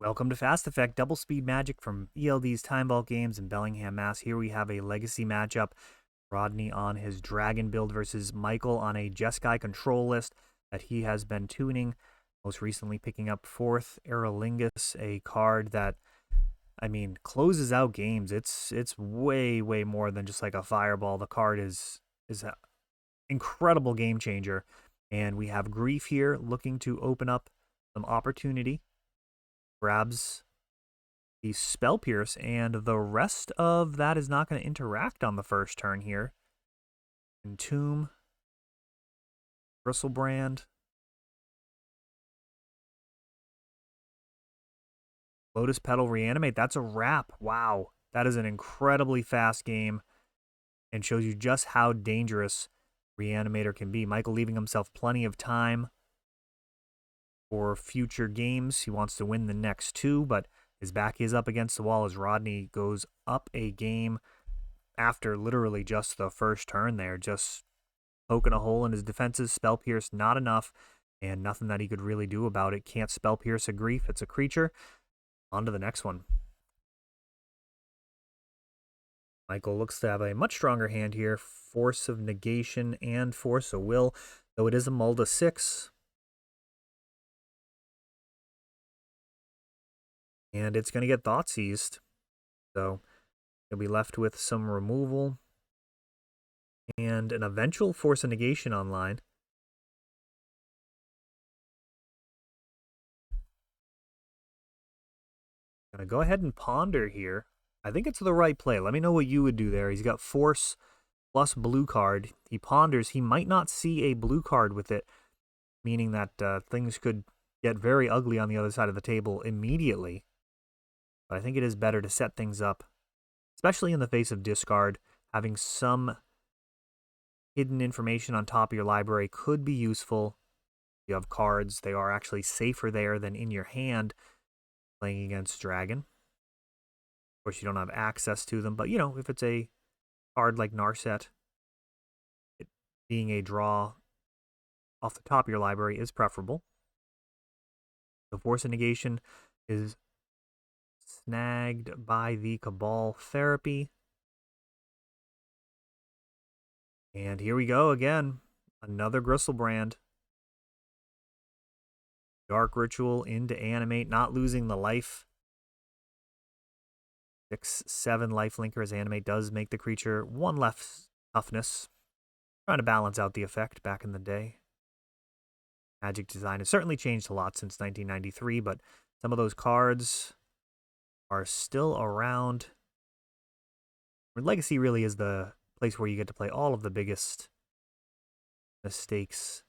Welcome to Fast Effect, double speed magic from ELD's Time Vault Games in Bellingham, Mass. Here we have a legacy matchup. Rodney on his dragon build versus Michael on a Jeskai control list that he has been tuning. Most recently picking up 4th Aerolingus, a card that, closes out games. It's way, way more than just like a fireball. The card is an incredible game changer. And we have Grief here looking to open up some opportunity. Grabs the Spell Pierce, and the rest of that is not going to interact on the first turn here. Entomb, Bristlebrand, Lotus Petal, Reanimate. That's a wrap. Wow. That is an incredibly fast game and shows you just how dangerous Reanimator can be. Michael leaving himself plenty of time for future games. He wants to win the next two, but his back is up against the wall as Rodney goes up a game after literally just the first turn there, just poking a hole in his defenses. Spell Pierce, not enough, and nothing that he could really do about it. Can't Spell Pierce a Grief. It's a creature. On to the next one. Michael looks to have a much stronger hand here. Force of Negation and Force of Will, though it is a Mulda 6. And it's going to get Thoughtseized. So he'll be left with some removal and an eventual Force of Negation online. Gonna go ahead and ponder here. I think it's the right play. Let me know what you would do there. He's got Force plus blue card. He ponders. He might not see a blue card with it, meaning that things could get very ugly on the other side of the table immediately. But I think it is better to set things up, especially in the face of discard. Having some hidden information on top of your library could be useful. If you have cards, they are actually safer there than in your hand playing against Dragon. Of course, you don't have access to them, but if it's a card like Narset, it being a draw off the top of your library is preferable. The Force of Negation is snagged by the Cabal Therapy. And here we go again. Another Gristlebrand. Dark Ritual into Animate, not losing the life. 6/7 lifelinker as Animate does make the creature 1 less toughness. Trying to balance out the effect back in the day. Magic design has certainly changed a lot since 1993, but some of those cards are still around. Legacy really is the place where you get to play all of the biggest mistakes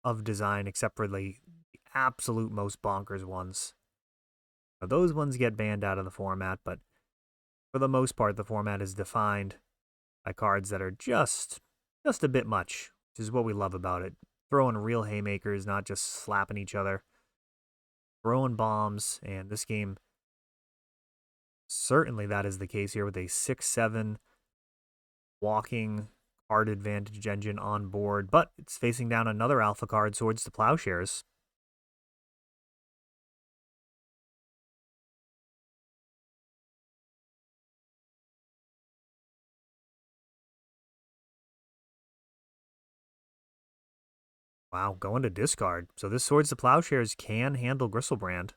of design, except for the absolute most bonkers ones. Now, those ones get banned out of the format, but for the most part, the format is defined by cards that are just a bit much, which is what we love about it. Throwing real haymakers, not just slapping each other. Throwing bombs, and this game, certainly that is the case here with a 6/7 walking card advantage engine on board, but it's facing down another alpha card, Swords to Plowshares. Wow, going to discard. So this Swords to Plowshares can handle Gristlebrand.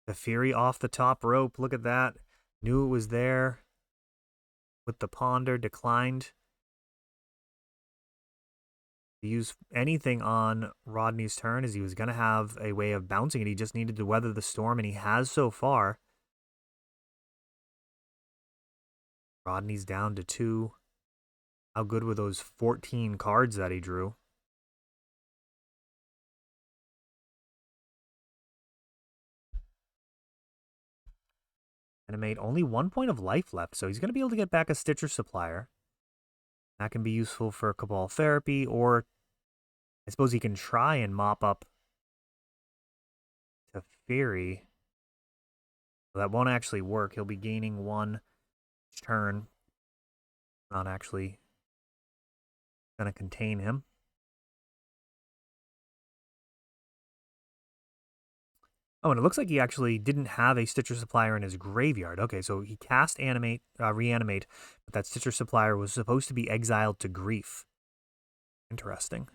The Fury off the top rope. Look at that. Knew it was there. With the Ponder, declined to use anything on Rodney's turn, as he was going to have a way of bouncing it. He just needed to weather the storm, and he has so far. Rodney's down to 2. How good were those 14 cards that he drew? Animate, only 1 point of life left, so he's going to be able to get back a Stitcher Supplier. That can be useful for Cabal Therapy, or I suppose he can try and mop up Teferi. Well, that won't actually work. He'll be gaining 1 each turn. Not actually Gonna contain him. Oh, and it looks like he actually didn't have a Stitcher Supplier in his graveyard. Okay, so he cast Reanimate, but that Stitcher Supplier was supposed to be exiled to Grief. Interesting.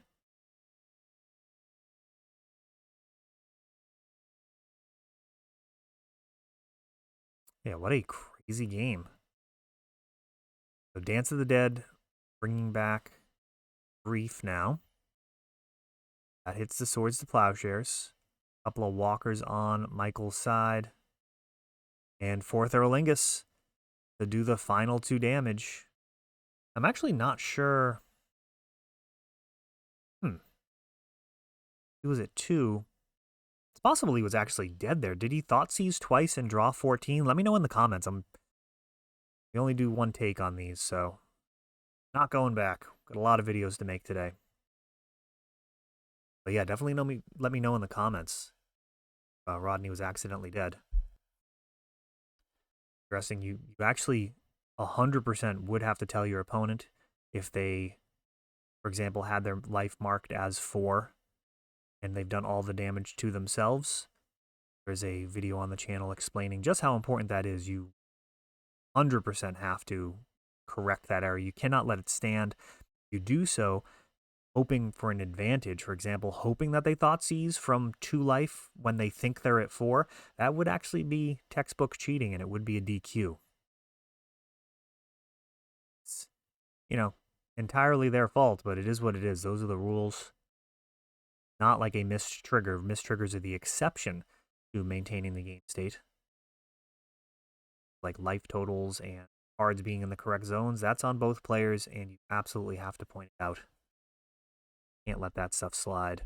Yeah, what a crazy game. So Dance of the Dead, bringing back Grief now. That hits the Swords to Plowshares. A couple of walkers on Michael's side. And fourth Erlingus to do the final 2 damage. I'm actually not sure. He was at 2. It's possible he was actually dead there. Did he Thoughtseize twice and draw 14? Let me know in the comments. We only do 1 take on these, so not going back. Got a lot of videos to make today. But yeah, definitely let me know in the comments. Rodney was accidentally dead. Interesting. You actually 100% would have to tell your opponent if they, for example, had their life marked as 4 and they've done all the damage to themselves. There's a video on the channel explaining just how important that is. You 100% have to correct that error. You cannot let it stand. You do so hoping for an advantage. For example, hoping that they Thoughtseize from 2 life when they think they're at 4. That would actually be textbook cheating, and it would be a DQ. It's, entirely their fault, but it is what it is. Those are the rules. Not like a missed trigger. Missed triggers are the exception to maintaining the game state. Like life totals and cards being in the correct zones, that's on both players, and you absolutely have to point it out. Can't let that stuff slide.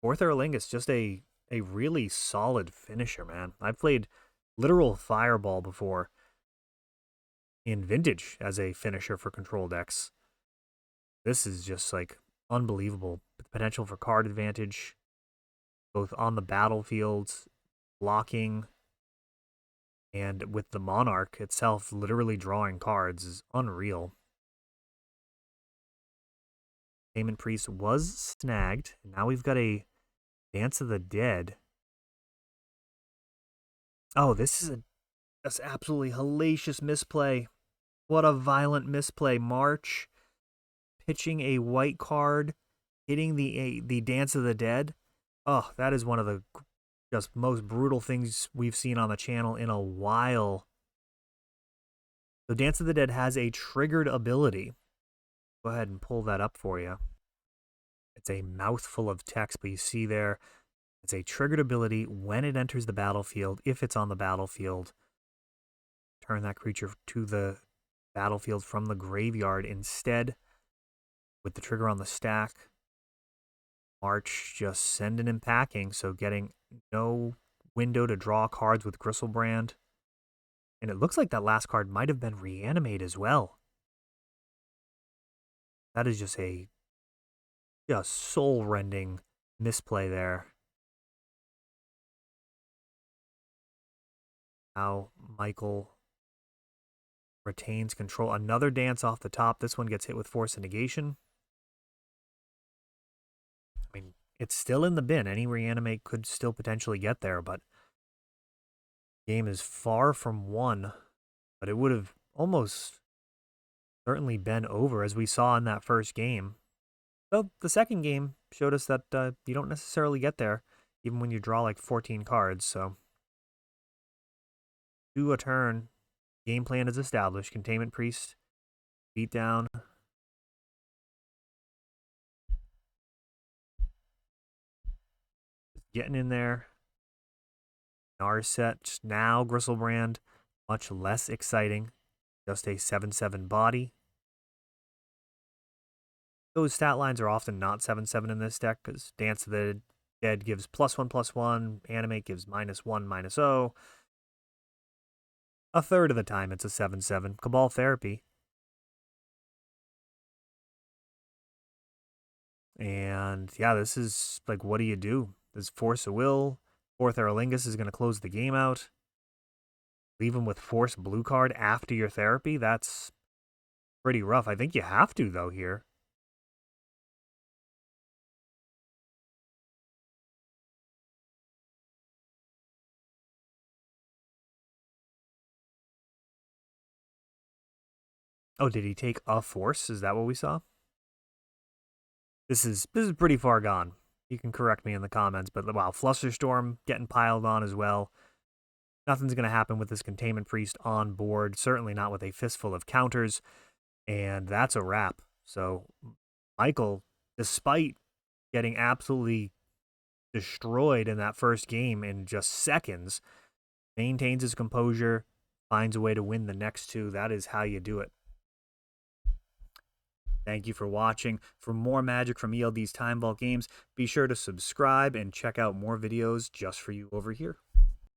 Fourth Erlingus, just a really solid finisher, man. I've played literal Fireball before in Vintage as a finisher for control decks. This is just like unbelievable. The potential for card advantage, both on the battlefield, blocking, and with the Monarch itself literally drawing cards is unreal. Payment Priest was snagged. Now we've got a Dance of the Dead. Oh, that's absolutely hellacious misplay. What a violent misplay. March pitching a white card, hitting the Dance of the Dead. Oh, that is one of the just most brutal things we've seen on the channel in a while. So Dance of the Dead has a triggered ability. Go ahead and pull that up for you. It's a mouthful of text, but you see there, it's a triggered ability when it enters the battlefield. If it's on the battlefield, turn that creature to the battlefield from the graveyard instead. With the trigger on the stack, March just sending him packing, so getting no window to draw cards with Gristlebrand. And it looks like that last card might have been Reanimate as well. That is just a soul-rending misplay there. Now Michael retains control. Another dance off the top. This one gets hit with Force and Negation. I mean, it's still in the bin. Any Reanimate could still potentially get there, but the game is far from won. But it would have almost certainly been over, as we saw in that first game. So the second game showed us that you don't necessarily get there, even when you draw like 14 cards. So, do a turn. Game plan is established. Containment Priest, beatdown. Getting in there. Narset, now Gristlebrand, much less exciting. Just a 7/7 body. Those stat lines are often not 7/7 in this deck, because Dance of the Dead gives +1/+1, Animate gives -1/-0. A third of the time it's a 7/7. Cabal Therapy. And yeah, this is like, what do you do? This Force of Will. Fourth Erlingus is going to close the game out. Leave him with Force blue card after your therapy. That's Pretty rough. I think you have to, though, here. Oh, did he take a force? Is that what we saw? This is pretty far gone. You can correct me in the comments, but wow, Flusterstorm getting piled on as well. Nothing's going to happen with this Containment Priest on board, certainly not with a fistful of counters, and that's a wrap. So Michael, despite getting absolutely destroyed in that first game in just seconds, maintains his composure, finds a way to win the next two. That is how you do it. Thank you for watching. For more magic from ELD's Time Vault games, be sure to subscribe and check out more videos just for you over here.